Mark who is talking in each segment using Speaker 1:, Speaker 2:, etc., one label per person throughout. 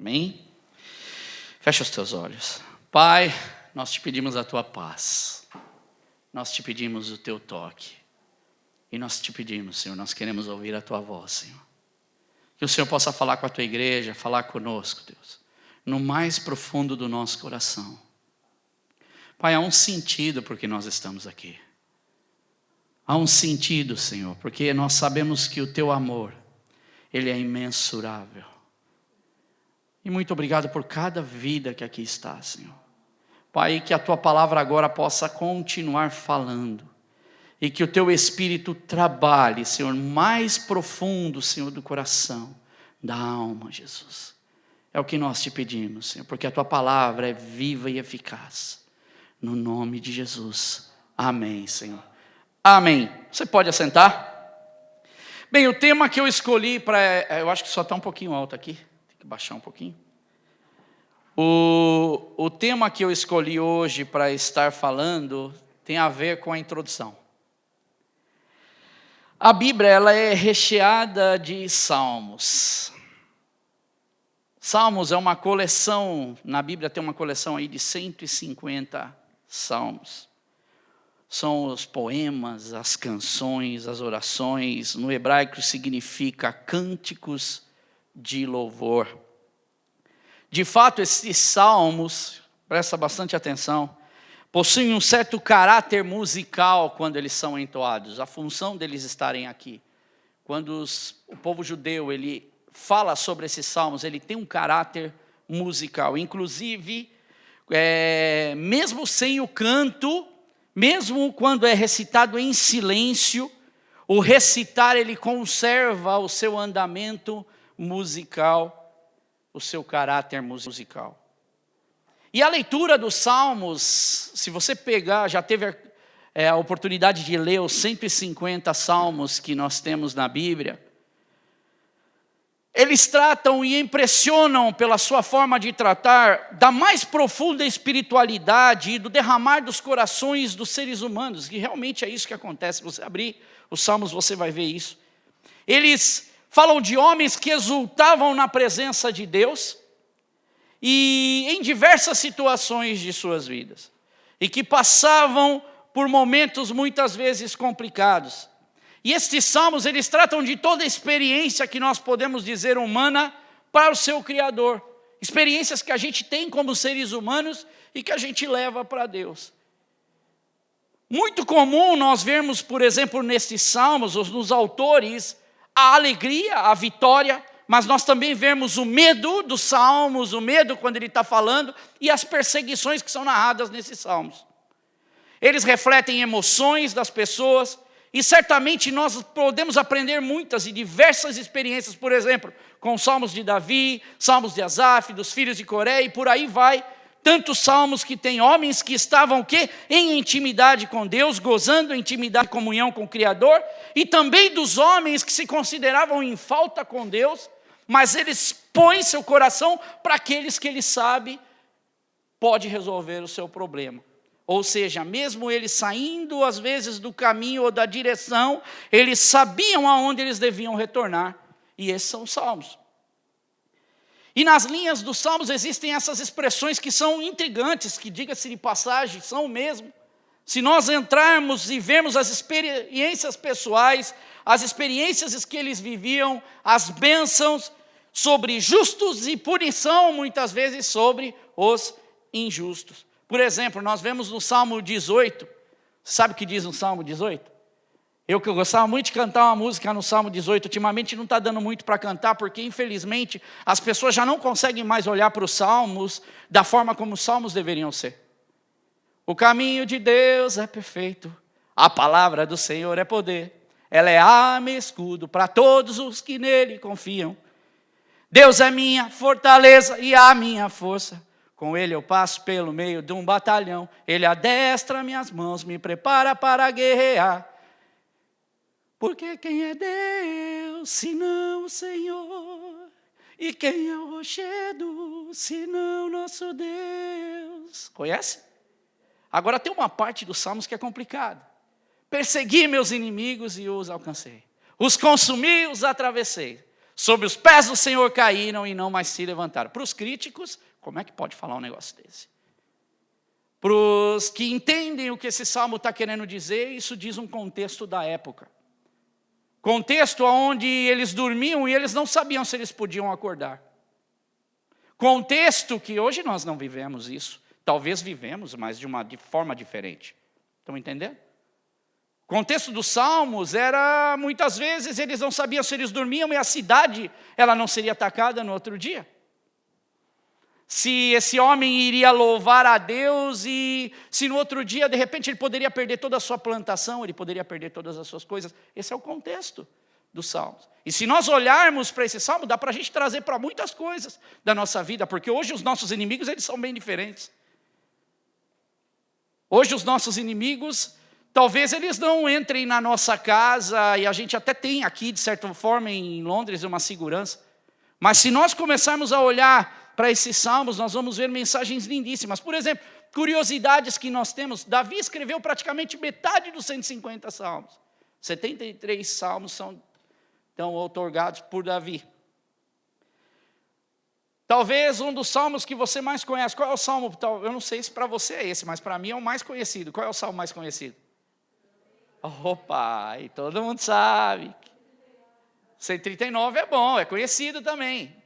Speaker 1: Amém? Fecha os teus olhos. Pai, nós te pedimos a tua paz. Nós te pedimos o teu toque. E nós te pedimos, Senhor, nós queremos ouvir a tua voz, Senhor. Que o Senhor possa falar com a tua igreja, falar conosco, Deus, no mais profundo do nosso coração. Pai, há um sentido porque nós estamos aqui. Há um sentido, Senhor, porque nós sabemos que o teu amor, ele é imensurável. E muito obrigado por cada vida que aqui está, Senhor. Pai, que a tua palavra agora possa continuar falando. E que o teu Espírito trabalhe, Senhor, mais profundo, Senhor, do coração, da alma, Jesus. É o que nós te pedimos, Senhor, porque a tua palavra é viva e eficaz. No nome de Jesus. Amém, Senhor. Amém. Você pode assentar? Bem, o tema que eu escolhi para... Eu acho que só está um pouquinho alto aqui. Tem que baixar um pouquinho. O tema que eu escolhi hoje para estar falando tem a ver com a introdução. A Bíblia, ela é recheada de salmos. Salmos é uma coleção, na Bíblia tem uma coleção aí de 150 salmos. São os poemas, as canções, as orações. No hebraico significa cânticos de louvor. De fato, esses salmos, presta bastante atenção, possuem um certo caráter musical quando eles são entoados. A função deles estarem aqui. Quando o povo judeu ele fala sobre esses salmos, ele tem um caráter musical. Inclusive, mesmo sem o canto, mesmo quando é recitado em silêncio, o recitar ele conserva o seu andamento musical, o seu caráter musical. E a leitura dos salmos, se você pegar, já teve a oportunidade de ler os 150 salmos que nós temos na Bíblia, eles tratam e impressionam pela sua forma de tratar da mais profunda espiritualidade e do derramar dos corações dos seres humanos, e realmente é isso que acontece. Se você abrir os salmos, você vai ver isso. Eles falam de homens que exultavam na presença de Deus, e em diversas situações de suas vidas, e que passavam por momentos muitas vezes complicados. E estes salmos, eles tratam de toda a experiência que nós podemos dizer humana para o seu Criador. Experiências que a gente tem como seres humanos e que a gente leva para Deus. Muito comum nós vermos, por exemplo, nestes salmos, nos autores, a alegria, a vitória, mas nós também vemos o medo dos salmos, o medo quando ele está falando, e as perseguições que são narradas nesses salmos. Eles refletem emoções das pessoas, e certamente nós podemos aprender muitas e diversas experiências, por exemplo, com os salmos de Davi, salmos de Asaf, dos filhos de Coré, e por aí vai. Tantos salmos que tem homens que estavam o quê? Em intimidade com Deus, gozando intimidade e comunhão com o Criador, e também dos homens que se consideravam em falta com Deus, mas eles põem seu coração para aqueles que ele sabe pode resolver o seu problema. Ou seja, mesmo eles saindo às vezes do caminho ou da direção, eles sabiam aonde eles deviam retornar. E esses são os salmos. E nas linhas dos salmos existem essas expressões que são intrigantes, que, diga-se de passagem, são mesmo. Se nós entrarmos e vermos as experiências pessoais, as experiências que eles viviam, as bênçãos sobre justos e punição, muitas vezes, sobre os injustos. Por exemplo, nós vemos no Salmo 18, sabe o que diz no Salmo 18? Eu que gostava muito de cantar uma música no Salmo 18, ultimamente não está dando muito para cantar, porque infelizmente as pessoas já não conseguem mais olhar para os salmos da forma como os salmos deveriam ser. O caminho de Deus é perfeito, a palavra do Senhor é poder, ela é arma e escudo para todos os que nele confiam. Deus é minha fortaleza e a minha força, com ele eu passo pelo meio de um batalhão, ele adestra minhas mãos, me prepara para guerrear. Porque quem é Deus, senão o Senhor? E quem é o rochedo, senão nosso Deus? Conhece? Agora tem uma parte dos salmos que é complicada. Persegui meus inimigos e os alcancei. Os consumi, os atravessei. Sob os pés do Senhor caíram e não mais se levantaram. Para os críticos, como é que pode falar um negócio desse? Para os que entendem o que esse salmo está querendo dizer, isso diz um contexto da época. Contexto onde eles dormiam e eles não sabiam se eles podiam acordar. Contexto que hoje nós não vivemos isso. Talvez vivemos, mas de forma diferente. Estão entendendo? O contexto dos salmos era, muitas vezes, eles não sabiam se eles dormiam e a cidade ela não seria atacada no outro dia. Se esse homem iria louvar a Deus e se no outro dia, de repente, ele poderia perder toda a sua plantação, ele poderia perder todas as suas coisas. Esse é o contexto dos salmos. E se nós olharmos para esse salmo, dá para a gente trazer para muitas coisas da nossa vida, porque hoje os nossos inimigos, eles são bem diferentes. Hoje os nossos inimigos, talvez eles não entrem na nossa casa, e a gente até tem aqui, de certa forma, em Londres, uma segurança. Mas se nós começarmos a olhar para esses salmos, nós vamos ver mensagens lindíssimas. Por exemplo, curiosidades que nós temos. Davi escreveu praticamente metade dos 150 salmos. 73 salmos estão outorgados por Davi. Talvez um dos salmos que você mais conhece. Qual é o salmo? Eu não sei se para você é esse, mas para mim é o mais conhecido. Qual é o salmo mais conhecido? Opa, e todo mundo sabe. 139 é bom, é conhecido também.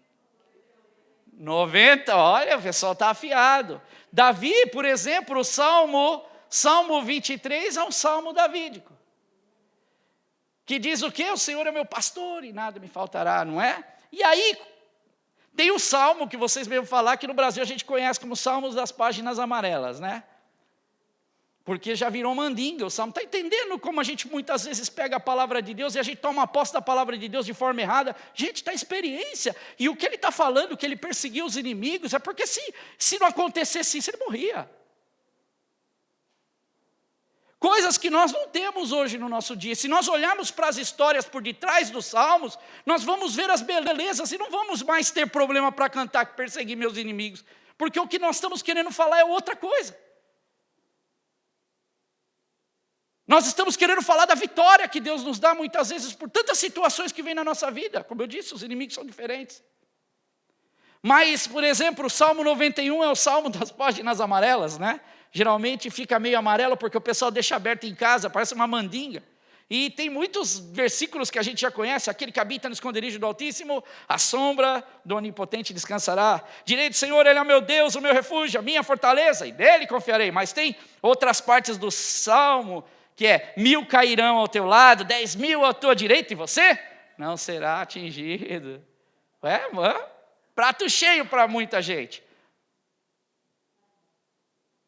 Speaker 1: 90, olha, o pessoal está afiado. Davi, por exemplo, o Salmo 23 é um salmo davídico. Que diz o quê? O Senhor é meu pastor e nada me faltará, não é? E aí, tem o salmo que vocês mesmo falar, que no Brasil a gente conhece como Salmos das Páginas Amarelas, né? Porque já virou mandinga o salmo. Está entendendo como a gente muitas vezes pega a palavra de Deus e a gente toma posse da palavra de Deus de forma errada? Gente, está experiência. E o que ele está falando, que ele perseguiu os inimigos, é porque se não acontecesse isso, ele morria. Coisas que nós não temos hoje no nosso dia. Se nós olharmos para as histórias por detrás dos salmos, nós vamos ver as belezas e não vamos mais ter problema para cantar que persegui meus inimigos. Porque o que nós estamos querendo falar é outra coisa. Nós estamos querendo falar da vitória que Deus nos dá muitas vezes por tantas situações que vêm na nossa vida. Como eu disse, os inimigos são diferentes. Mas, por exemplo, o Salmo 91 é o Salmo das Páginas Amarelas, né? Geralmente fica meio amarelo porque o pessoal deixa aberto em casa, parece uma mandinga. E tem muitos versículos que a gente já conhece. Aquele que habita no esconderijo do Altíssimo, a sombra do Onipotente descansará. Direi do Senhor, Ele é o meu Deus, o meu refúgio, a minha fortaleza, e dele confiarei. Mas tem outras partes do Salmo, que é 1000 cairão ao teu lado, 10.000 à tua direita, e você não será atingido. Prato cheio para muita gente.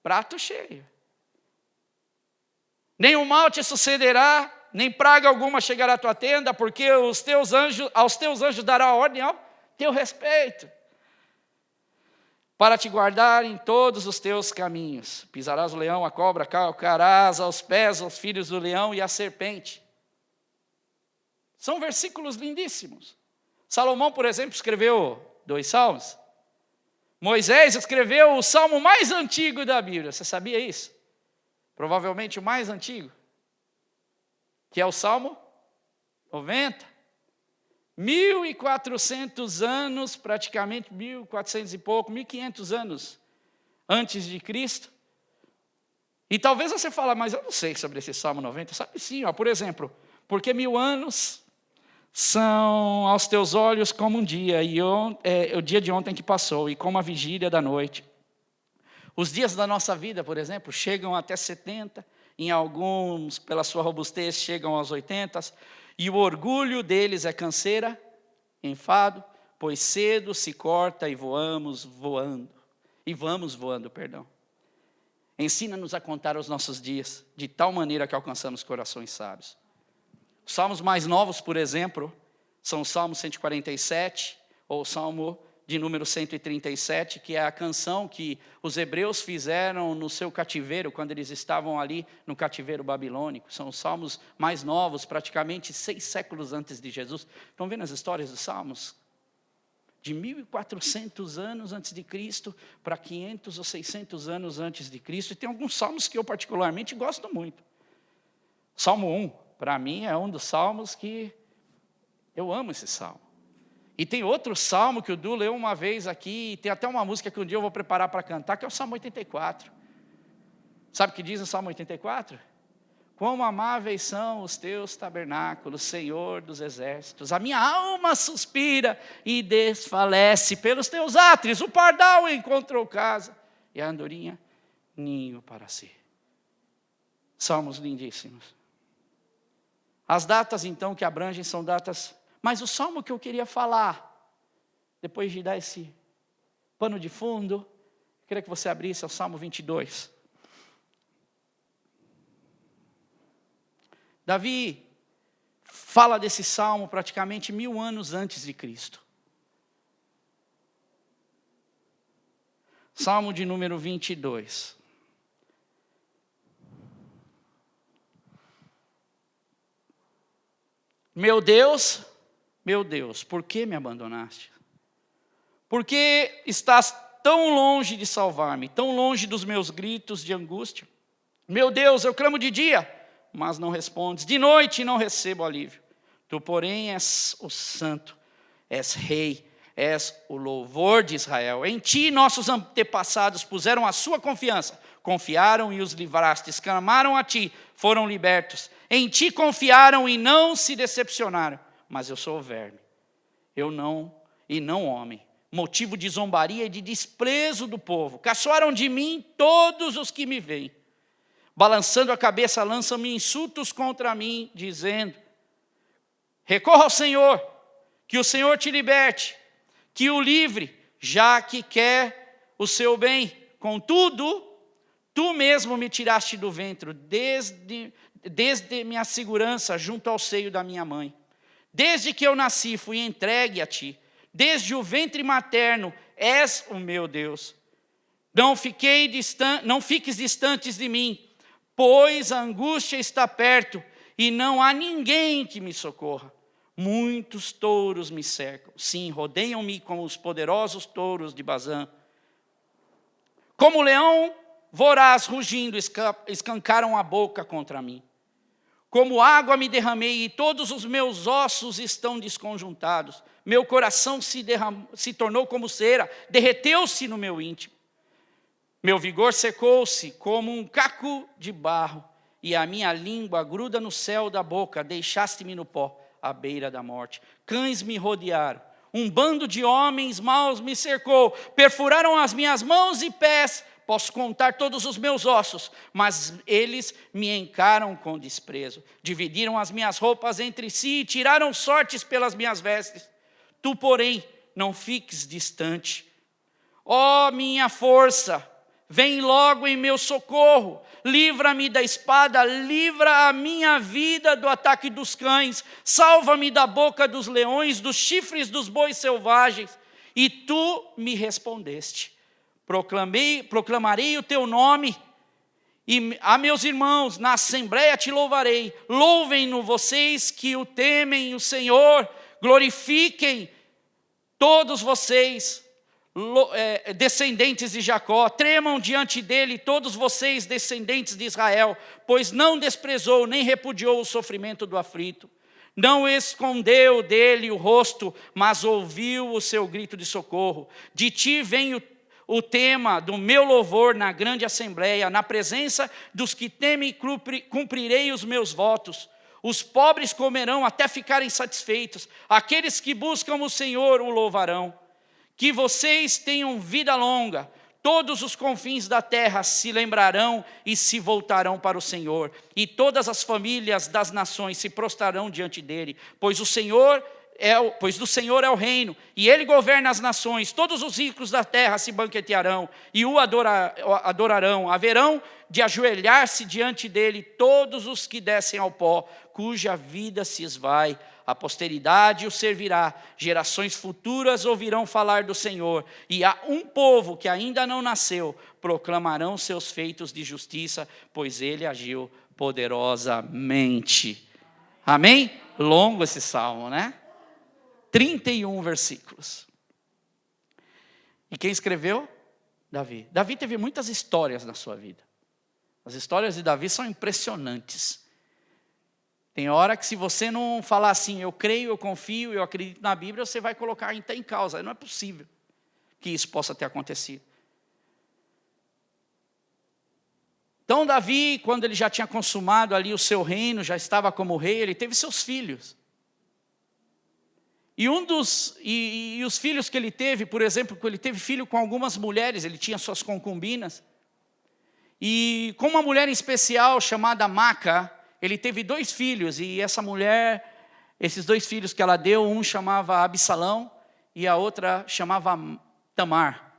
Speaker 1: Prato cheio. Nenhum mal te sucederá, nem praga alguma chegará à tua tenda, porque aos teus anjos dará ordem ao teu respeito, para te guardar em todos os teus caminhos. Pisarás o leão, a cobra, calcarás aos pés os filhos do leão e a serpente. São versículos lindíssimos. Salomão, por exemplo, escreveu 2 salmos. Moisés escreveu o salmo mais antigo da Bíblia. Você sabia isso? Provavelmente o mais antigo. Que é o Salmo 90. 1.400 anos, praticamente 1.400 e pouco, 1.500 anos antes de Cristo. E talvez você fale, mas eu não sei sobre esse Salmo 90. Sabe sim, por exemplo, porque 1000 anos são aos teus olhos como um dia, e o dia de ontem que passou, e como a vigília da noite. Os dias da nossa vida, por exemplo, chegam até 70, em alguns, pela sua robustez, chegam aos 80, e o orgulho deles é canseira, enfado, pois cedo se corta e vamos voando. Ensina-nos a contar os nossos dias, de tal maneira que alcançamos corações sábios. Os salmos mais novos, por exemplo, são o Salmo 147, ou o Salmo de número 137, que é a canção que os hebreus fizeram no seu cativeiro, quando eles estavam ali no cativeiro babilônico. São os salmos mais novos, praticamente 6 séculos antes de Jesus. Estão vendo as histórias dos salmos? De 1.400 anos antes de Cristo para 500 ou 600 anos antes de Cristo. E tem alguns salmos que eu particularmente gosto muito. Salmo 1, para mim, é um dos salmos que eu amo esse salmo. E tem outro salmo que o Du leu uma vez aqui, e tem até uma música que um dia eu vou preparar para cantar, que é o Salmo 84. Sabe o que diz o Salmo 84? Quão amáveis são os teus tabernáculos, Senhor dos exércitos. A minha alma suspira e desfalece pelos teus átrios. O pardal encontrou casa e a andorinha ninho para si. Salmos lindíssimos. As datas então que abrangem são datas... Mas o salmo que eu queria falar, depois de dar esse pano de fundo, eu queria que você abrisse o Salmo 22. Davi fala desse salmo praticamente 1000 anos antes de Cristo. Salmo de número 22. Meu Deus, por que me abandonaste? Por que estás tão longe de salvar-me, tão longe dos meus gritos de angústia? Meu Deus, eu clamo de dia, mas não respondes. De noite não recebo alívio. Tu, porém, és o santo, és rei, és o louvor de Israel. Em ti nossos antepassados puseram a sua confiança. Confiaram e os livrastes. Clamaram a ti, foram libertos. Em ti confiaram e não se decepcionaram. Mas eu sou verme, e não homem, motivo de zombaria e de desprezo do povo. Caçoaram de mim todos os que me veem. Balançando a cabeça, lançam-me insultos contra mim, dizendo: recorra ao Senhor, que o Senhor te liberte, que o livre, já que quer o seu bem. Contudo, tu mesmo me tiraste do ventre, desde minha segurança junto ao seio da minha mãe. Desde que eu nasci, fui entregue a ti. Desde o ventre materno, és o meu Deus. Não fiques distantes de mim, pois a angústia está perto e não há ninguém que me socorra. Muitos touros me cercam, sim, rodeiam-me como os poderosos touros de Bazã. Como leão voraz rugindo, escancaram a boca contra mim. Como água me derramei e todos os meus ossos estão desconjuntados. Meu coração se tornou como cera, derreteu-se no meu íntimo. Meu vigor secou-se como um caco de barro, e a minha língua gruda no céu da boca. Deixaste-me no pó, à beira da morte. Cães me rodearam, um bando de homens maus me cercou, perfuraram as minhas mãos e pés. Posso contar todos os meus ossos, mas eles me encaram com desprezo. Dividiram as minhas roupas entre si e tiraram sortes pelas minhas vestes. Tu, porém, não fiques distante. Ó minha força, vem logo em meu socorro. Livra-me da espada, livra a minha vida do ataque dos cães. Salva-me da boca dos leões, dos chifres dos bois selvagens. E tu me respondeste. Proclamarei o teu nome, e a meus irmãos, na assembleia te louvarei. Louvem-no vocês que o temem, o Senhor. Glorifiquem todos vocês, descendentes de Jacó. Tremam diante dele todos vocês, descendentes de Israel, pois não desprezou nem repudiou o sofrimento do aflito. Não escondeu dele o rosto, mas ouviu o seu grito de socorro. De ti vem o tema do meu louvor na grande assembleia, na presença dos que temem, cumprirei os meus votos. Os pobres comerão até ficarem satisfeitos, aqueles que buscam o Senhor o louvarão. Que vocês tenham vida longa, todos os confins da terra se lembrarão e se voltarão para o Senhor, e todas as famílias das nações se prostrarão diante dele, pois do Senhor é o reino, e ele governa as nações. Todos os ricos da terra se banquetearão e o adorarão. Haverão de ajoelhar-se diante dele todos os que descem ao pó, cuja vida se esvai. A posteridade o servirá, gerações futuras ouvirão falar do Senhor, e a um povo que ainda não nasceu proclamarão seus feitos de justiça, pois ele agiu poderosamente. Amém? Longo esse salmo, né? 31 versículos. E quem escreveu? Davi. Davi teve muitas histórias na sua vida. As histórias de Davi são impressionantes. Tem hora que se você não falar assim, eu creio, eu confio, eu acredito na Bíblia, você vai colocar até em causa. Não é possível que isso possa ter acontecido. Então Davi, quando ele já tinha consumado ali o seu reino, já estava como rei, ele teve seus filhos. E os filhos que ele teve, por exemplo, ele teve filho com algumas mulheres, ele tinha suas concubinas. E com uma mulher em especial chamada Maca, ele teve 2 filhos, e essa mulher, esses 2 filhos que ela deu, um chamava Absalão e a outra chamava Tamar.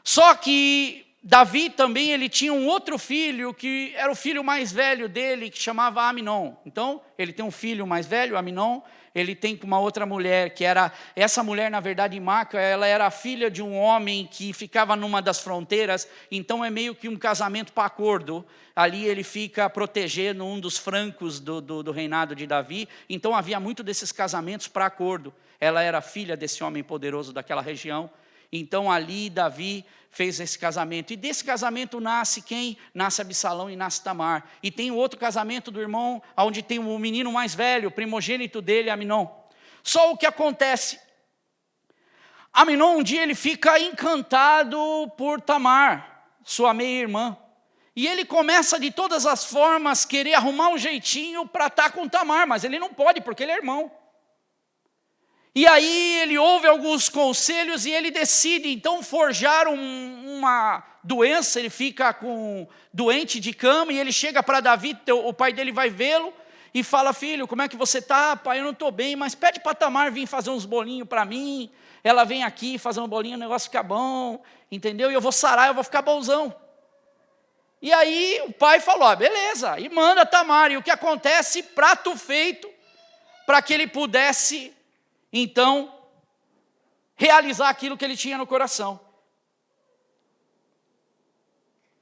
Speaker 1: Só que Davi também, ele tinha um outro filho, que era o filho mais velho dele, que chamava Aminon. Então, ele tem um filho mais velho, Aminon, ele tem uma outra mulher, que era, essa mulher na verdade Maca, ela era a filha de um homem que ficava numa das fronteiras, então é meio que um casamento para acordo, ali ele fica protegendo um dos francos do reinado de Davi, então havia muito desses casamentos para acordo, ela era filha desse homem poderoso daquela região, então ali Davi fez esse casamento, e desse casamento nasce quem? Nasce Absalão e nasce Tamar, e tem o outro casamento do irmão, onde tem o menino mais velho, o primogênito dele, Aminon. Só o que acontece, Aminon um dia ele fica encantado por Tamar, sua meia-irmã, e ele começa de todas as formas querer arrumar um jeitinho para estar com Tamar, mas ele não pode porque ele é irmão. E aí ele ouve alguns conselhos e ele decide então forjar uma doença, ele fica doente de cama e ele chega para Davi, o pai dele vai vê-lo e fala, filho, como é que você está? Pai, eu não estou bem, mas pede para Tamar vir fazer uns bolinhos para mim, ela vem aqui fazer um bolinho, o negócio fica bom, entendeu? E eu vou sarar, eu vou ficar bonzão. E aí o pai falou, beleza, e manda Tamar, e o que acontece? Prato feito para que ele pudesse então realizar aquilo que ele tinha no coração.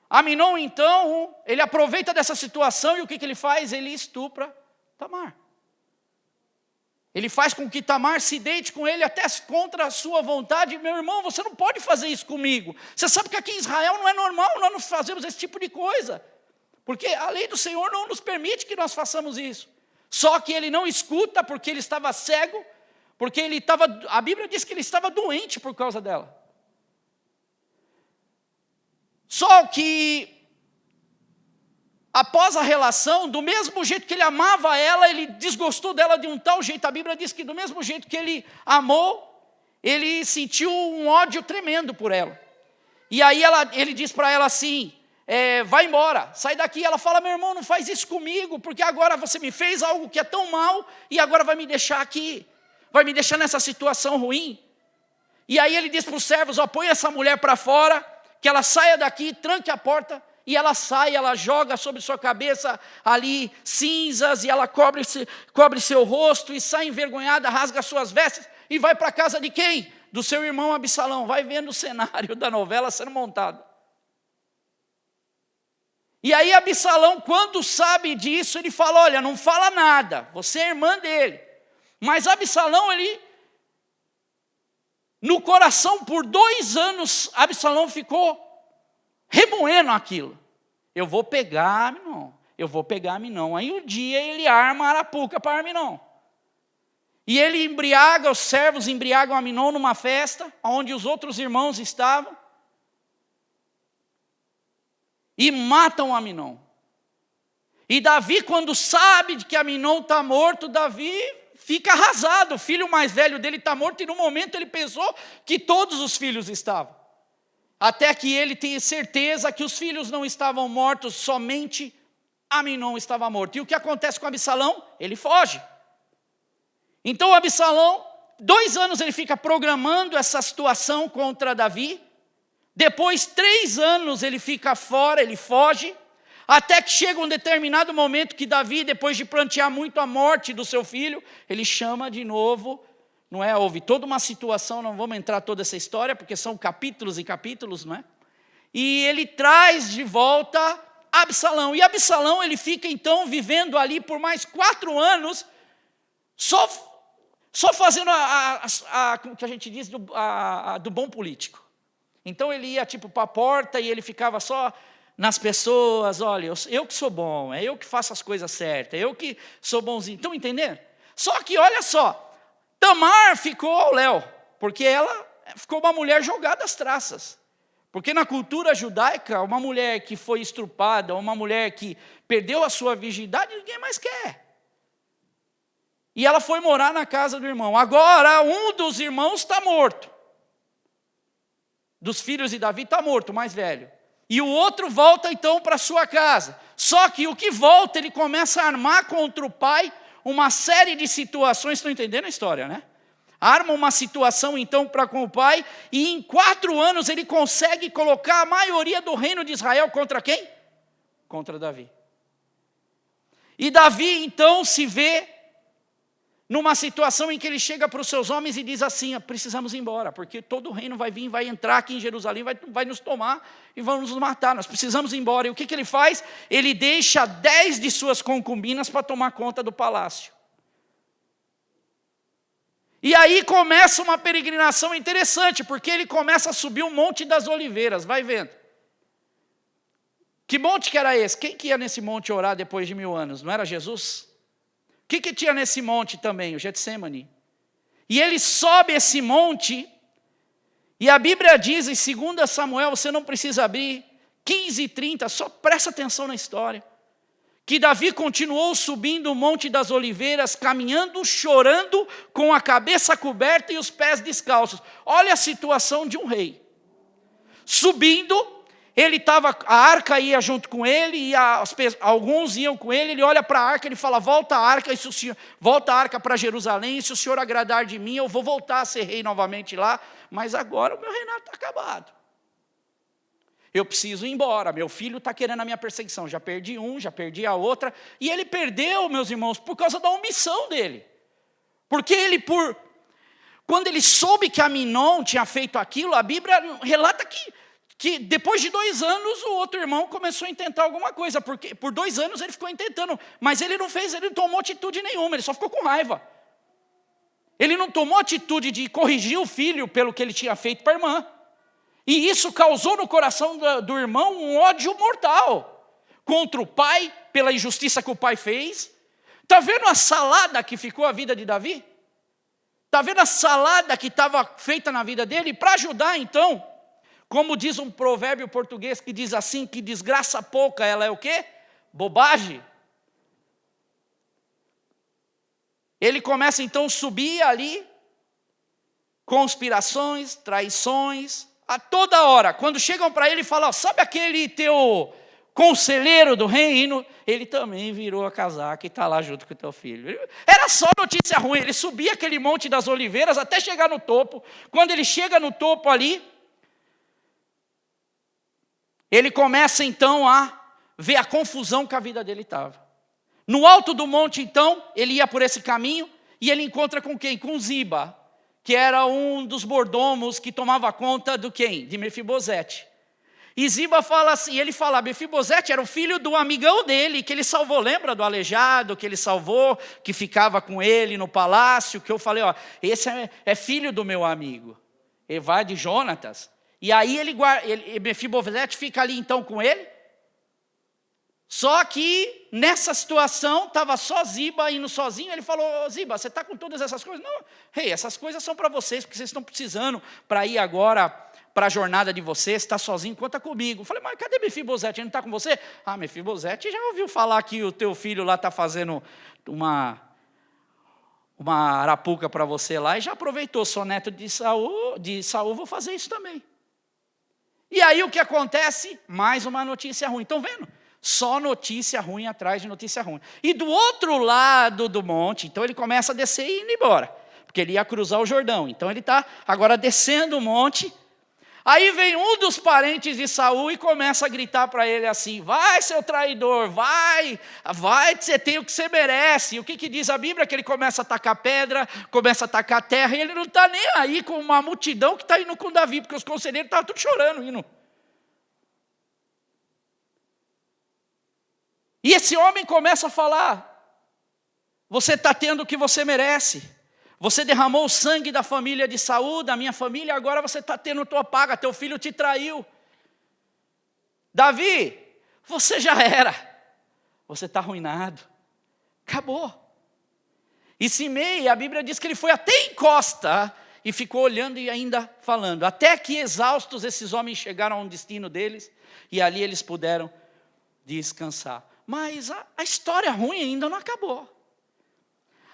Speaker 1: Aminon, então, ele aproveita dessa situação e o que ele faz? Ele estupra Tamar. Ele faz com que Tamar se deite com ele até contra a sua vontade. Meu irmão, você não pode fazer isso comigo. Você sabe que aqui em Israel não é normal nós não fazemos esse tipo de coisa. Porque a lei do Senhor não nos permite que nós façamos isso. Só que ele não escuta porque ele estava cego, porque a Bíblia diz que ele estava doente por causa dela. Só que, após a relação, do mesmo jeito que ele amava ela, ele desgostou dela de um tal jeito. A Bíblia diz que do mesmo jeito que ele amou, ele sentiu um ódio tremendo por ela. E aí ele diz para ela assim, vai embora, sai daqui. Ela fala, meu irmão, não faz isso comigo, porque agora você me fez algo que é tão mal, e agora vai me deixar aqui. Vai me deixar nessa situação ruim. E aí ele diz para os servos, põe essa mulher para fora, que ela saia daqui, tranque a porta, e ela sai, ela joga sobre sua cabeça ali cinzas, e ela cobre seu rosto, e sai envergonhada, rasga suas vestes, e vai para a casa de quem? Do seu irmão Absalão. Vai vendo o cenário da novela sendo montado. E aí Absalão, quando sabe disso, ele fala, olha, não fala nada, você é irmã dele. Mas Absalão, no coração, por 2 anos, Absalão ficou remoendo aquilo. Eu vou pegar Aminon. Aí um dia ele arma a arapuca para Aminon. E ele embriaga, os servos embriagam Aminon numa festa, onde os outros irmãos estavam. E matam Aminon. E Davi, quando sabe de que Aminon está morto, Davi fica arrasado, o filho mais velho dele está morto, e no momento ele pensou que todos os filhos estavam. Até que ele tenha certeza que os filhos não estavam mortos, somente Aminon estava morto. E o que acontece com Absalão? Ele foge. Então Absalão, 2 anos ele fica programando essa situação contra Davi, depois 3 anos ele fica fora, ele foge, até que chega um determinado momento que Davi, depois de plantear muito a morte do seu filho, ele chama de novo, não é? Houve toda uma situação, não vamos entrar toda essa história, porque são capítulos e capítulos, não é? E ele traz de volta Absalão. E Absalão, ele fica então vivendo ali por mais 4 anos, só fazendo o que a gente diz do bom político. Então ele ia para a porta e ele ficava só nas pessoas, olha, eu que sou bom, é eu que faço as coisas certas, é eu que sou bonzinho. Estão entendendo? Só que, olha só, Tamar ficou ao léu, porque ela ficou uma mulher jogada às traças. Porque na cultura judaica, uma mulher que foi estrupada, uma mulher que perdeu a sua virgindade, ninguém mais quer. E ela foi morar na casa do irmão. Agora, um dos irmãos está morto. Dos filhos de Davi está morto, o mais velho. E o outro volta então para sua casa. Só que o que volta, ele começa a armar contra o pai uma série de situações. Estão entendendo a história, né? Arma uma situação então para com o pai. E em 4 anos ele consegue colocar a maioria do reino de Israel contra quem? Contra Davi. E Davi então se vê numa situação em que ele chega para os seus homens e diz assim: precisamos ir embora, porque todo o reino vai vir, vai entrar aqui em Jerusalém, vai nos tomar e vão nos matar, nós precisamos ir embora. E o que ele faz? Ele deixa 10 de suas concubinas para tomar conta do palácio. E aí começa uma peregrinação interessante, porque ele começa a subir o Monte das Oliveiras, vai vendo. Que monte que era esse? Quem que ia nesse monte orar depois de 1000 anos? Não era Jesus? O que tinha nesse monte também? O Getsemane. E ele sobe esse monte, e a Bíblia diz em 2 Samuel, você não precisa abrir, 15:30, só presta atenção na história, que Davi continuou subindo o Monte das Oliveiras, caminhando, chorando, com a cabeça coberta e os pés descalços. Olha a situação de um rei. Subindo, ele estava, a arca ia junto com ele, e alguns iam com ele, ele olha para a arca, ele fala: volta a arca, volta a arca para Jerusalém, e se o Senhor agradar de mim, eu vou voltar a ser rei novamente lá, mas agora o meu reinado está acabado. Eu preciso ir embora, meu filho está querendo a minha perseguição, já perdi um, já perdi a outra, e ele perdeu, meus irmãos, por causa da omissão dele. Porque quando ele soube que Aminon tinha feito aquilo, a Bíblia relata que depois de 2 anos o outro irmão começou a intentar alguma coisa, porque por 2 anos ele ficou intentando, mas ele não tomou atitude nenhuma, ele só ficou com raiva. Ele não tomou atitude de corrigir o filho pelo que ele tinha feito para a irmã. E isso causou no coração do irmão um ódio mortal contra o pai, pela injustiça que o pai fez. Está vendo a salada que ficou a vida de Davi? Está vendo a salada que estava feita na vida dele? Para ajudar então, como diz um provérbio português que diz assim, que desgraça pouca, ela é o quê? Bobagem. Ele começa então a subir ali, conspirações, traições, a toda hora. Quando chegam para ele e falam: sabe aquele teu conselheiro do reino? Ele também virou a casaca e está lá junto com o teu filho. Era só notícia ruim. Ele subia aquele Monte das Oliveiras até chegar no topo. Quando ele chega no topo ali, ele começa então a ver a confusão que a vida dele estava. No alto do monte então, ele ia por esse caminho e ele encontra com quem? Com Ziba, que era um dos mordomos que tomava conta do quem? De Mefibosete. E Ziba fala assim, ele fala: Mefibosete era o filho do amigão dele, que ele salvou, lembra do aleijado que ele salvou, que ficava com ele no palácio, que eu falei, esse é filho do meu amigo, Evá de Jonatas. E aí Mefibosete fica ali então com ele. Só que nessa situação estava só Ziba indo sozinho. Ele falou: Ziba, você está com todas essas coisas? Não, essas coisas são para vocês, porque vocês estão precisando para ir agora para a jornada de vocês. Está sozinho, conta comigo. Eu falei: mas cadê Mefibosete? Ele não está com você? Mefibosete já ouviu falar que o teu filho lá está fazendo uma arapuca para você lá, e já aproveitou, sou neto de Saul, vou fazer isso também. E aí o que acontece? Mais uma notícia ruim. Estão vendo? Só notícia ruim atrás de notícia ruim. E do outro lado do monte, então ele começa a descer e ir embora, porque ele ia cruzar o Jordão. Então ele está agora descendo o monte. Aí vem um dos parentes de Saul e começa a gritar para ele assim: vai, seu traidor, vai, você tem o que você merece. E o que diz a Bíblia? Que ele começa a atacar pedra, começa a atacar terra, e ele não está nem aí com uma multidão que está indo com Davi, porque os conselheiros estavam tudo chorando, indo. E esse homem começa a falar: você está tendo o que você merece. Você derramou o sangue da família de Saul, da minha família, agora você está tendo tua paga, teu filho te traiu. Davi, você já era. Você está arruinado. Acabou. E Simei, a Bíblia diz que ele foi até em Costa e ficou olhando e ainda falando. Até que exaustos esses homens chegaram ao destino deles e ali eles puderam descansar. Mas a história ruim ainda não acabou.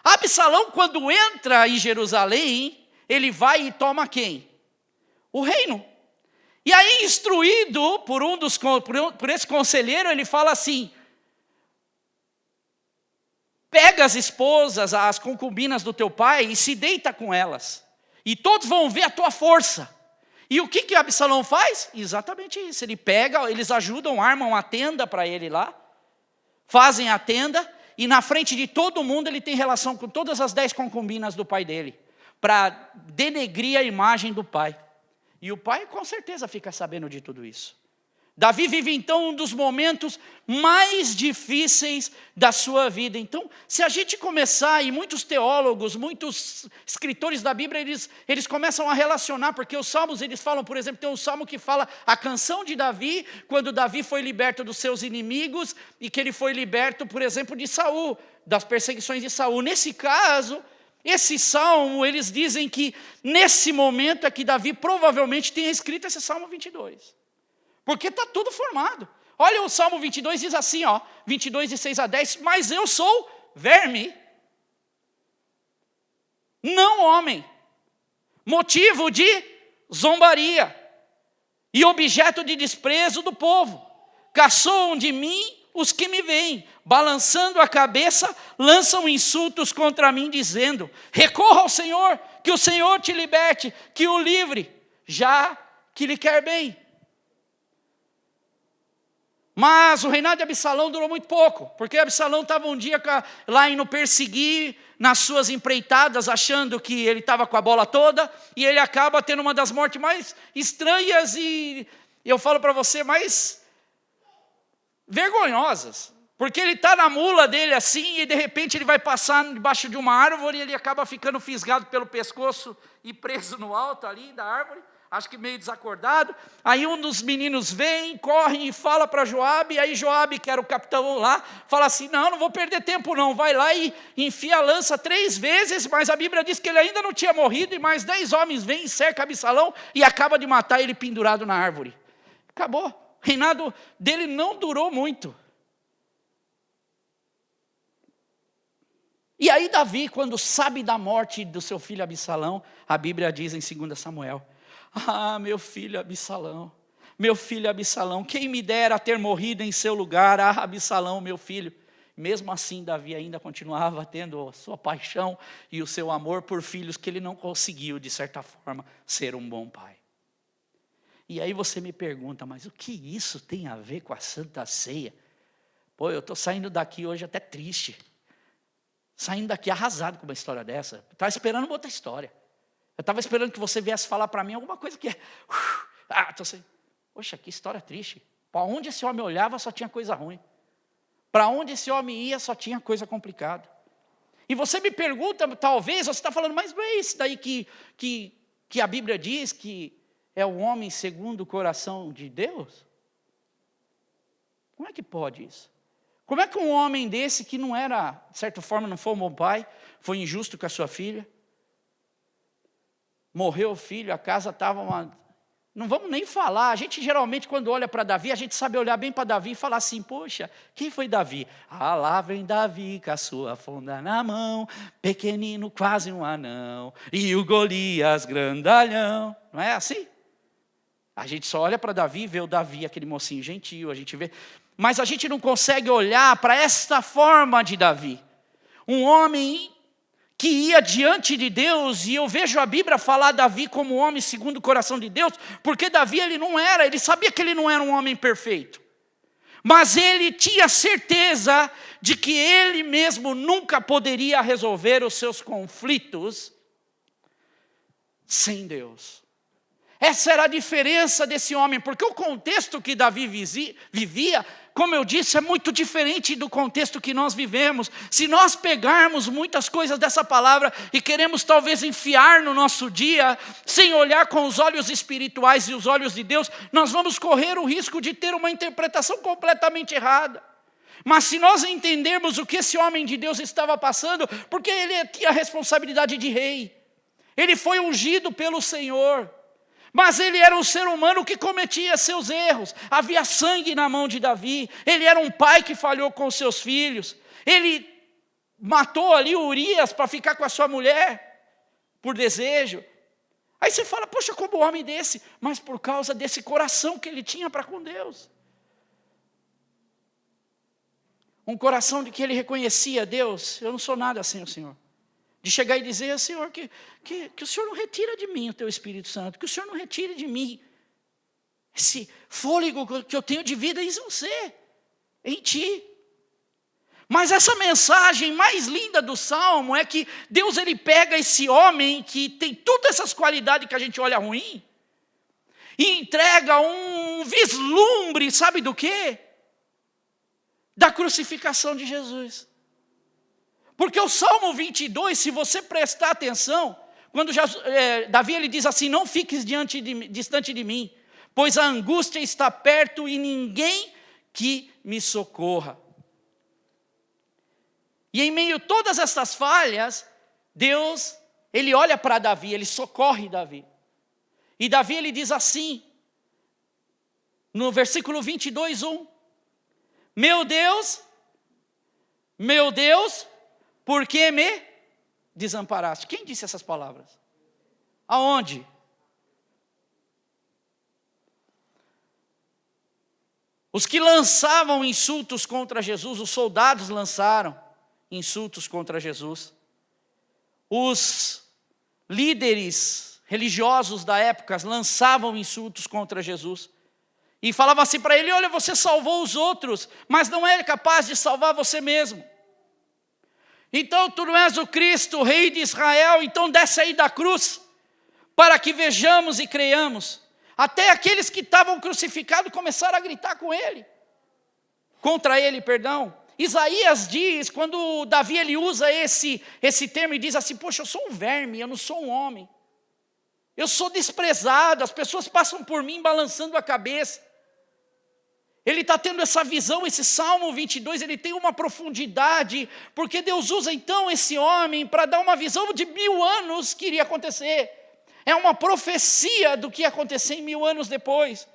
Speaker 1: Absalão, quando entra em Jerusalém, ele vai e toma quem? O reino. E aí, instruído por esse conselheiro, ele fala assim: pega as esposas, as concubinas do teu pai e se deita com elas. E todos vão ver a tua força. E o que Absalão faz? Exatamente isso. Ele pega, eles ajudam, armam a tenda para ele lá. Fazem a tenda. E na frente de todo mundo ele tem relação com todas as 10 concubinas do pai dele. Para denegrir a imagem do pai. E o pai com certeza fica sabendo de tudo isso. Davi vive então um dos momentos mais difíceis da sua vida. Então, se a gente começar, e muitos teólogos, muitos escritores da Bíblia, eles começam a relacionar, porque os salmos, eles falam, por exemplo, tem um salmo que fala a canção de Davi, quando Davi foi liberto dos seus inimigos, e que ele foi liberto, por exemplo, de Saul, das perseguições de Saul. Nesse caso, esse salmo, eles dizem que nesse momento é que Davi provavelmente tenha escrito esse Salmo 22. Porque está tudo formado. Olha, o Salmo 22 diz assim, 22 de 6 a 10, mas eu sou verme, não homem, motivo de zombaria e objeto de desprezo do povo. Caçoam de mim os que me veem, balançando a cabeça, lançam insultos contra mim, dizendo: recorra ao Senhor, que o Senhor te liberte, que o livre, já que lhe quer bem. Mas o reinado de Absalão durou muito pouco, porque Absalão estava um dia lá indo perseguir nas suas empreitadas, achando que ele estava com a bola toda, e ele acaba tendo uma das mortes mais estranhas e eu falo para você, mais vergonhosas. Porque ele está na mula dele assim, e de repente ele vai passar debaixo de uma árvore, e ele acaba ficando fisgado pelo pescoço e preso no alto ali da árvore. Acho que meio desacordado. Aí um dos meninos vem, corre e fala para Joabe. E aí Joabe, que era o capitão lá, fala assim: não vou perder tempo não. Vai lá e enfia a lança 3 vezes. Mas a Bíblia diz que ele ainda não tinha morrido. E mais 10 homens vêm e cercam Absalão. E acaba de matar ele pendurado na árvore. Acabou. O reinado dele não durou muito. E aí Davi, quando sabe da morte do seu filho Absalão, a Bíblia diz em 2 Samuel: ah, meu filho Absalão, quem me dera ter morrido em seu lugar, ah, Absalão, meu filho. Mesmo assim, Davi ainda continuava tendo a sua paixão e o seu amor por filhos que ele não conseguiu, de certa forma, ser um bom pai. E aí você me pergunta, mas o que isso tem a ver com a Santa Ceia? Pô, eu estou saindo daqui hoje até triste, saindo daqui arrasado com uma história dessa. Estava esperando uma outra história. Eu estava esperando que você viesse falar para mim alguma coisa que estou assim, poxa, que história triste. Para onde esse homem olhava só tinha coisa ruim. Para onde esse homem ia só tinha coisa complicada. E você me pergunta, talvez, você está falando, mas não é isso daí que a Bíblia diz que é o homem segundo o coração de Deus? Como é que pode isso? Como é que um homem desse que não era, de certa forma, não foi um bom pai, foi injusto com a sua filha, morreu o filho, a casa estava uma... Não vamos nem falar, a gente geralmente quando olha para Davi, a gente sabe olhar bem para Davi e falar assim, poxa, quem foi Davi? Ah, lá vem Davi com a sua funda na mão, pequenino, quase um anão, e o Golias grandalhão. Não é assim? A gente só olha para Davi e vê o Davi, aquele mocinho gentil, a gente vê... Mas a gente não consegue olhar para esta forma de Davi. Um homem que ia diante de Deus, e eu vejo a Bíblia falar Davi como homem segundo o coração de Deus, porque Davi ele sabia que ele não era um homem perfeito, mas ele tinha certeza de que ele mesmo nunca poderia resolver os seus conflitos sem Deus. Essa era a diferença desse homem, porque o contexto que Davi vivia como eu disse, é muito diferente do contexto que nós vivemos. Se nós pegarmos muitas coisas dessa palavra e queremos talvez enfiar no nosso dia, sem olhar com os olhos espirituais e os olhos de Deus, nós vamos correr o risco de ter uma interpretação completamente errada. Mas se nós entendermos o que esse homem de Deus estava passando, porque ele tinha a responsabilidade de rei, ele foi ungido pelo Senhor, mas ele era um ser humano que cometia seus erros, havia sangue na mão de Davi, ele era um pai que falhou com os seus filhos, ele matou ali Urias para ficar com a sua mulher, por desejo. Aí você fala, poxa, como um homem desse? Mas por causa desse coração que ele tinha para com Deus. Um coração de que ele reconhecia, Deus, eu não sou nada sem o Senhor. De chegar e dizer, Senhor, que o Senhor não retira de mim o teu Espírito Santo, que o Senhor não retire de mim esse fôlego que eu tenho de vida em você, em ti. Mas essa mensagem mais linda do Salmo é que Deus ele pega esse homem que tem todas essas qualidades que a gente olha ruim e entrega um vislumbre, sabe do quê? Da crucificação de Jesus. Porque o Salmo 22, se você prestar atenção, quando Davi ele diz assim, não fiques distante de mim, pois a angústia está perto e ninguém que me socorra. E em meio a todas essas falhas, Deus, ele olha para Davi, ele socorre Davi. E Davi ele diz assim, no versículo 22, 1, meu Deus, por que me desamparaste? Quem disse essas palavras? Aonde? Os que lançavam insultos contra Jesus, os soldados lançaram insultos contra Jesus. Os líderes religiosos da época lançavam insultos contra Jesus. E falavam assim para ele, olha, você salvou os outros, mas não é capaz de salvar você mesmo. Então tu não és o Cristo, o Rei de Israel, então desce aí da cruz, para que vejamos e creiamos. Até aqueles que estavam crucificados começaram a gritar contra ele, perdão. Isaías diz, quando Davi ele usa esse termo e diz assim, poxa, eu sou um verme, eu não sou um homem. Eu sou desprezado, as pessoas passam por mim balançando a cabeça. Ele está tendo essa visão, esse Salmo 22, ele tem uma profundidade, porque Deus usa então esse homem para dar uma visão de 1000 anos que iria acontecer. É uma profecia do que ia acontecer em 1000 anos depois.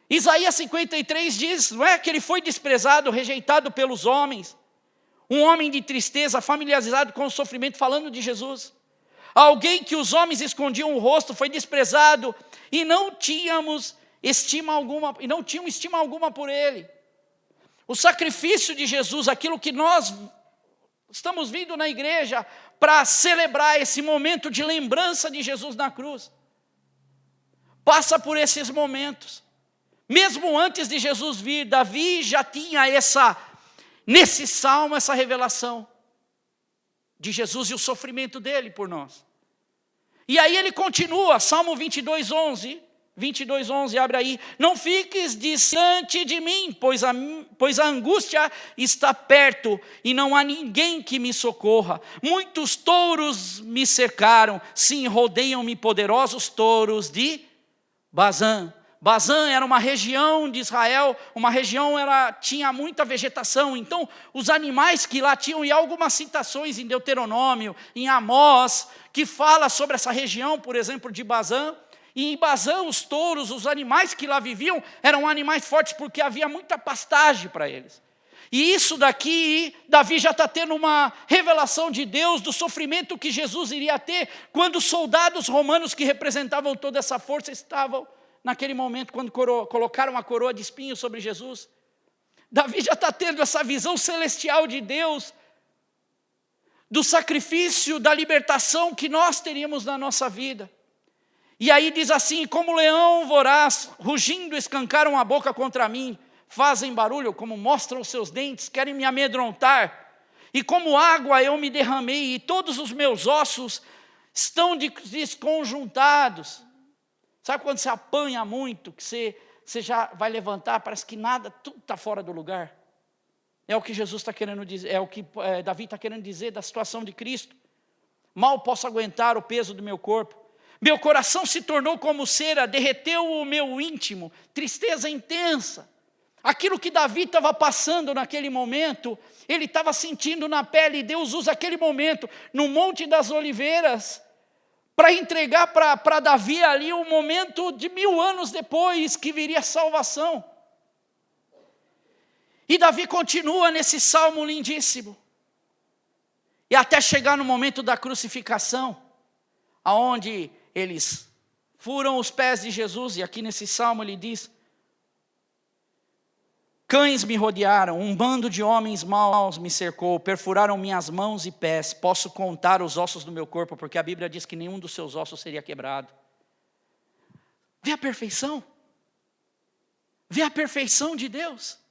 Speaker 1: Isaías 53 diz, não é, que ele foi desprezado, rejeitado pelos homens. Um homem de tristeza, familiarizado com o sofrimento, falando de Jesus. Alguém que os homens escondiam o rosto, foi desprezado e não tinham estima alguma por ele. O sacrifício de Jesus, aquilo que nós estamos vindo na igreja para celebrar esse momento de lembrança de Jesus na cruz, passa por esses momentos. Mesmo antes de Jesus vir, Davi já tinha nesse salmo, essa revelação de Jesus e o sofrimento dele por nós. E aí ele continua, Salmo 22:11, abre aí, não fiques distante de mim, pois a angústia está perto e não há ninguém que me socorra. Muitos touros me cercaram, sim, rodeiam-me poderosos touros de Bazã. Bazã era uma região de Israel, tinha muita vegetação, então os animais que lá tinham, e algumas citações em Deuteronômio, em Amós, que fala sobre essa região, por exemplo, de Bazã. E em Bazã, os touros, os animais que lá viviam, eram animais fortes, porque havia muita pastagem para eles. E isso daqui, Davi já está tendo uma revelação de Deus, do sofrimento que Jesus iria ter, quando os soldados romanos que representavam toda essa força estavam naquele momento, quando colocaram a coroa de espinhos sobre Jesus. Davi já está tendo essa visão celestial de Deus, do sacrifício, da libertação que nós teríamos na nossa vida. E aí diz assim, como leão voraz, rugindo escancaram a boca contra mim, fazem barulho, como mostram os seus dentes, querem me amedrontar. E como água eu me derramei, e todos os meus ossos estão desconjuntados. Sabe quando você apanha muito, que você você já vai levantar, parece que nada, tudo está fora do lugar. É o que Jesus está querendo dizer, é o que Davi está querendo dizer da situação de Cristo. Mal posso aguentar o peso do meu corpo. Meu coração se tornou como cera, derreteu o meu íntimo, tristeza intensa. Aquilo que Davi estava passando naquele momento, ele estava sentindo na pele, e Deus usa aquele momento, no Monte das Oliveiras, para entregar para Davi ali um momento de 1000 anos depois, que viria a salvação. E Davi continua nesse salmo lindíssimo. E até chegar no momento da crucificação, aonde eles furam os pés de Jesus, e aqui nesse salmo ele diz: cães me rodearam, um bando de homens maus me cercou, perfuraram minhas mãos e pés, posso contar os ossos do meu corpo, porque a Bíblia diz que nenhum dos seus ossos seria quebrado. Vê a perfeição? Vê a perfeição de Deus?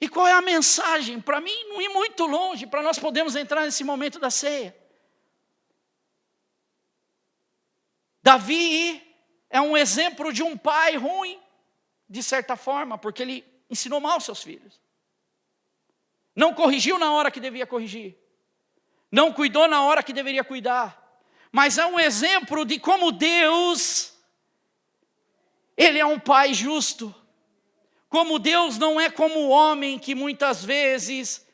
Speaker 1: E qual é a mensagem? Para mim, não ir muito longe, para nós podermos entrar nesse momento da ceia. Davi é um exemplo de um pai ruim, de certa forma, porque ele ensinou mal seus filhos. Não corrigiu na hora que devia corrigir. Não cuidou na hora que deveria cuidar. Mas é um exemplo de como Deus, Ele é um pai justo. Como Deus não é como o homem que muitas vezes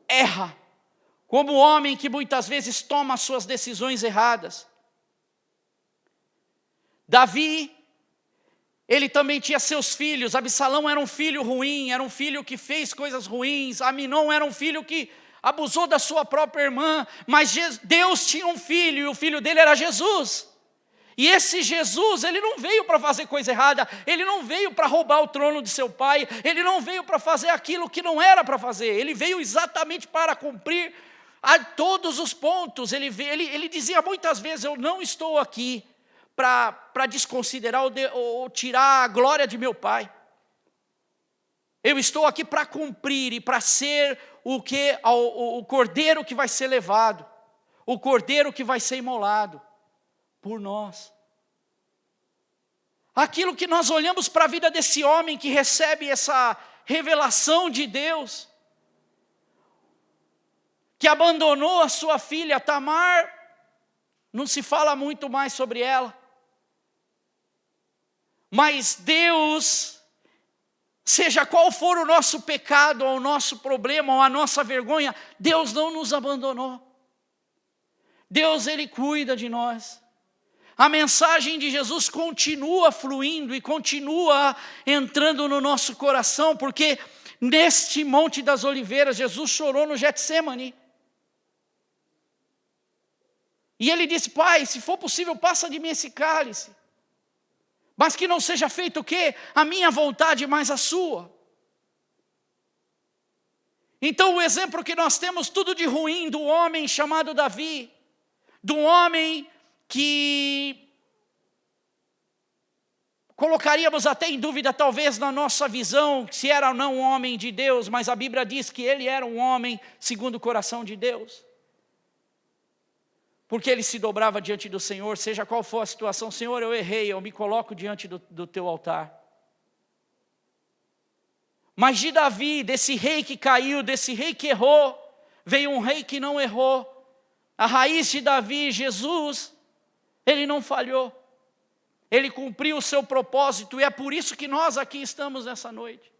Speaker 1: erra. Como o homem que muitas vezes toma as suas decisões erradas. Davi, ele também tinha seus filhos. Absalão era um filho ruim, era um filho que fez coisas ruins. Aminon era um filho que abusou da sua própria irmã. Mas Deus tinha um filho, e o filho dele era Jesus. E esse Jesus, ele não veio para fazer coisa errada, ele não veio para roubar o trono de seu pai, ele não veio para fazer aquilo que não era para fazer, ele veio exatamente para cumprir a todos os pontos. Ele dizia muitas vezes: eu não estou aqui para desconsiderar ou tirar a glória de meu pai. Eu estou aqui para cumprir e para ser o cordeiro que vai ser levado, o cordeiro que vai ser imolado por nós. Aquilo que nós olhamos para a vida desse homem que recebe essa revelação de Deus, que abandonou a sua filha Tamar, não se fala muito mais sobre ela. Mas Deus, seja qual for o nosso pecado, ou o nosso problema, ou a nossa vergonha, Deus não nos abandonou. Deus, Ele cuida de nós. A mensagem de Jesus continua fluindo e continua entrando no nosso coração, porque neste Monte das Oliveiras, Jesus chorou no Getsemane. E ele disse: Pai, se for possível, passa de mim esse cálice. Mas que não seja feito o quê? A minha vontade, mas a sua. Então o exemplo que nós temos tudo de ruim do homem chamado Davi, do homem que colocaríamos até em dúvida, talvez na nossa visão, se era ou não um homem de Deus, mas a Bíblia diz que ele era um homem segundo o coração de Deus. Porque ele se dobrava diante do Senhor, seja qual for a situação: Senhor, eu errei, eu me coloco diante do teu altar. Mas de Davi, desse rei que caiu, desse rei que errou, veio um rei que não errou. A raiz de Davi, Jesus, ele não falhou. Ele cumpriu o seu propósito, e é por isso que nós aqui estamos nessa noite.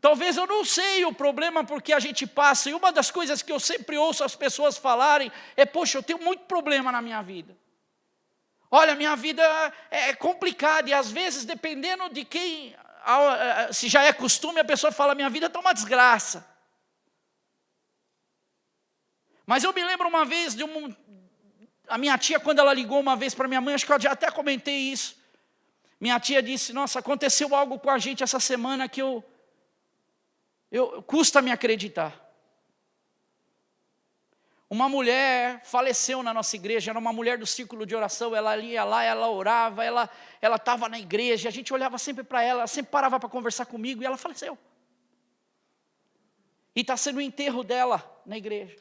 Speaker 1: Talvez eu não sei o problema porque a gente passa, e uma das coisas que eu sempre ouço as pessoas falarem é: poxa, eu tenho muito problema na minha vida. Olha, minha vida é complicada, e às vezes, dependendo de quem, se já é costume, a pessoa fala: minha vida está uma desgraça. Mas eu me lembro uma vez a minha tia, quando ela ligou uma vez para minha mãe, acho que eu já até comentei isso. Minha tia disse: nossa, aconteceu algo com a gente essa semana que custa me acreditar. Uma mulher faleceu na nossa igreja, era uma mulher do círculo de oração, ela ia lá, ela orava, ela estava na igreja, a gente olhava sempre para ela sempre parava para conversar comigo, e ela faleceu. E está sendo o enterro dela na igreja.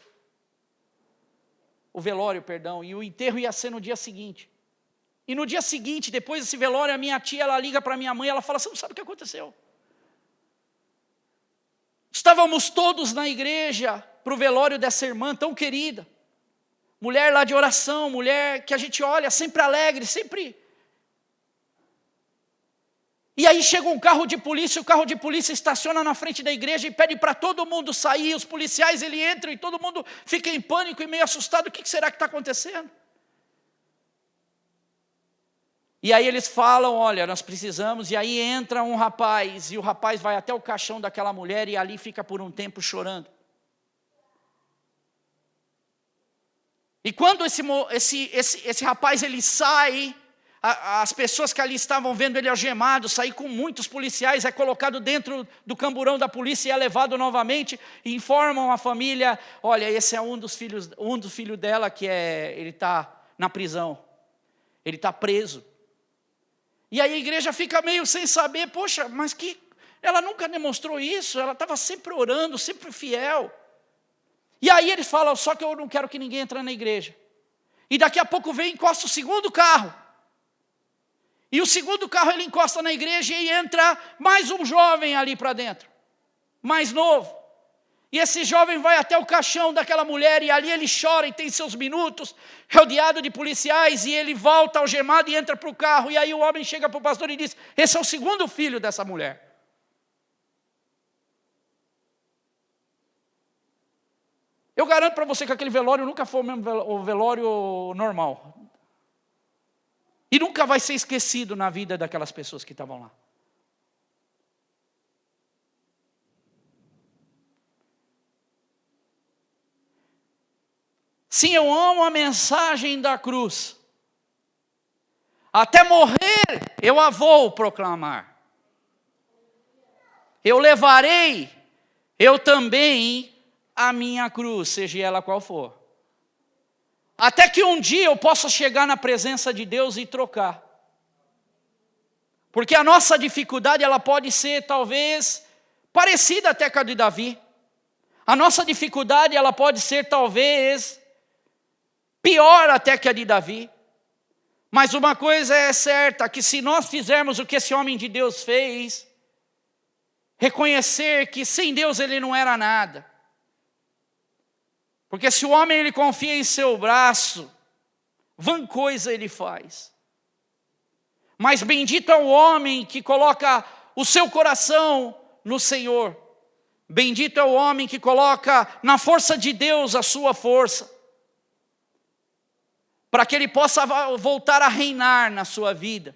Speaker 1: O velório, perdão, e o enterro ia ser no dia seguinte. E no dia seguinte, depois desse velório, a minha tia, ela liga para minha mãe, ela fala, você não sabe o que aconteceu. Estávamos todos na igreja para o velório dessa irmã tão querida. Mulher lá de oração, mulher que a gente olha sempre alegre, sempre. E aí chega um carro de polícia, o carro de polícia estaciona na frente da igreja e pede para todo mundo sair. Os policiais, ele entram e todo mundo fica em pânico e meio assustado. O que será que está acontecendo? E aí eles falam, olha, nós precisamos. E aí entra um rapaz, e o rapaz vai até o caixão daquela mulher e ali fica por um tempo chorando. E quando esse rapaz ele sai, as pessoas que ali estavam vendo ele algemado, sair com muitos policiais, é colocado dentro do camburão da polícia e é levado novamente, e informam a família, olha, esse é um dos filhos dela, ele está na prisão, ele está preso. E aí a igreja fica meio sem saber, poxa, mas ela nunca demonstrou isso, ela estava sempre orando, sempre fiel. E aí eles falam, só que eu não quero que ninguém entre na igreja. E daqui a pouco vem e encosta o segundo carro. E o segundo carro ele encosta na igreja e entra mais um jovem ali para dentro. Mais novo. E esse jovem vai até o caixão daquela mulher e ali ele chora e tem seus minutos, rodeado de policiais, e ele volta algemado e entra para o carro. E aí o homem chega para o pastor e diz, esse é o segundo filho dessa mulher. Eu garanto para você que aquele velório nunca foi o velório normal. E nunca vai ser esquecido na vida daquelas pessoas que estavam lá. Sim, eu amo a mensagem da cruz. Até morrer eu a vou proclamar. Eu levarei, eu também, a minha cruz, seja ela qual for. Até que um dia eu possa chegar na presença de Deus e trocar. Porque a nossa dificuldade, ela pode ser talvez parecida até com a de Davi. A nossa dificuldade, ela pode ser talvez pior até que a de Davi. Mas uma coisa é certa, que se nós fizermos o que esse homem de Deus fez, reconhecer que sem Deus ele não era nada. Porque se o homem ele confia em seu braço, vã coisa ele faz. Mas bendito é o homem que coloca o seu coração no Senhor. Bendito é o homem que coloca na força de Deus a sua força. Para que ele possa voltar a reinar na sua vida.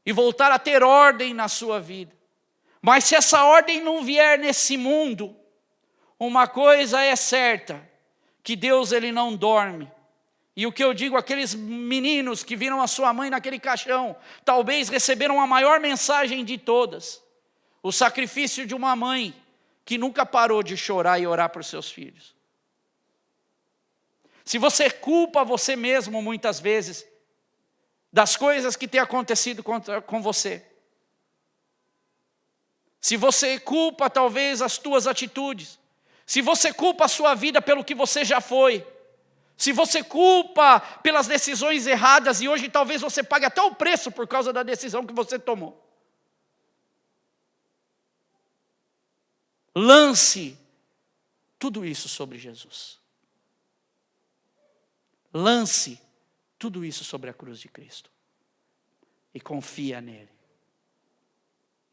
Speaker 1: E voltar a ter ordem na sua vida. Mas se essa ordem não vier nesse mundo, uma coisa é certa, que Deus ele não dorme. E o que eu digo, aqueles meninos que viram a sua mãe naquele caixão, talvez receberam a maior mensagem de todas. O sacrifício de uma mãe que nunca parou de chorar e orar por seus filhos. Se você culpa você mesmo muitas vezes das coisas que têm acontecido com você, se você culpa talvez as tuas atitudes, se você culpa a sua vida pelo que você já foi, se você culpa pelas decisões erradas e hoje talvez você pague até o preço por causa da decisão que você tomou. Lance tudo isso sobre Jesus. Lance tudo isso sobre a cruz de Cristo. E confia nele.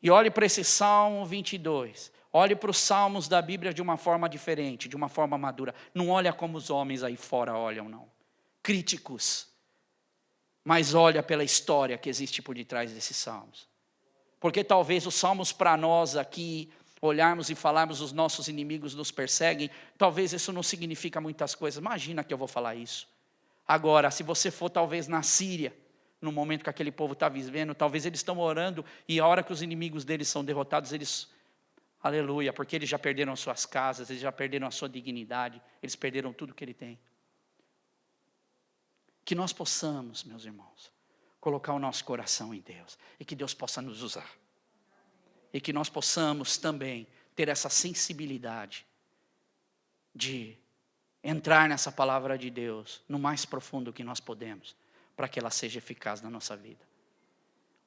Speaker 1: E olhe para esse Salmo 22. Olhe para os salmos da Bíblia de uma forma diferente, de uma forma madura. Não olha como os homens aí fora olham, não. Críticos. Mas olha pela história que existe por detrás desses salmos. Porque talvez os salmos para nós aqui, olharmos e falarmos os nossos inimigos nos perseguem, talvez isso não significa muitas coisas. Imagina que eu vou falar isso. Agora, se você for talvez na Síria, no momento que aquele povo está vivendo, talvez eles estão orando e a hora que os inimigos deles são derrotados, eles... Aleluia, porque eles já perderam suas casas, eles já perderam a sua dignidade, eles perderam tudo que ele tem. Que nós possamos, meus irmãos, colocar o nosso coração em Deus e que Deus possa nos usar. E que nós possamos também ter essa sensibilidade de entrar nessa palavra de Deus no mais profundo que nós podemos. para que ela seja eficaz na nossa vida.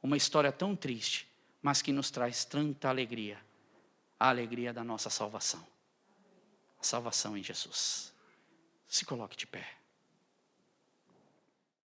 Speaker 1: Uma história tão triste, mas que nos traz tanta alegria. A alegria da nossa salvação. A salvação em Jesus. Se coloque de pé.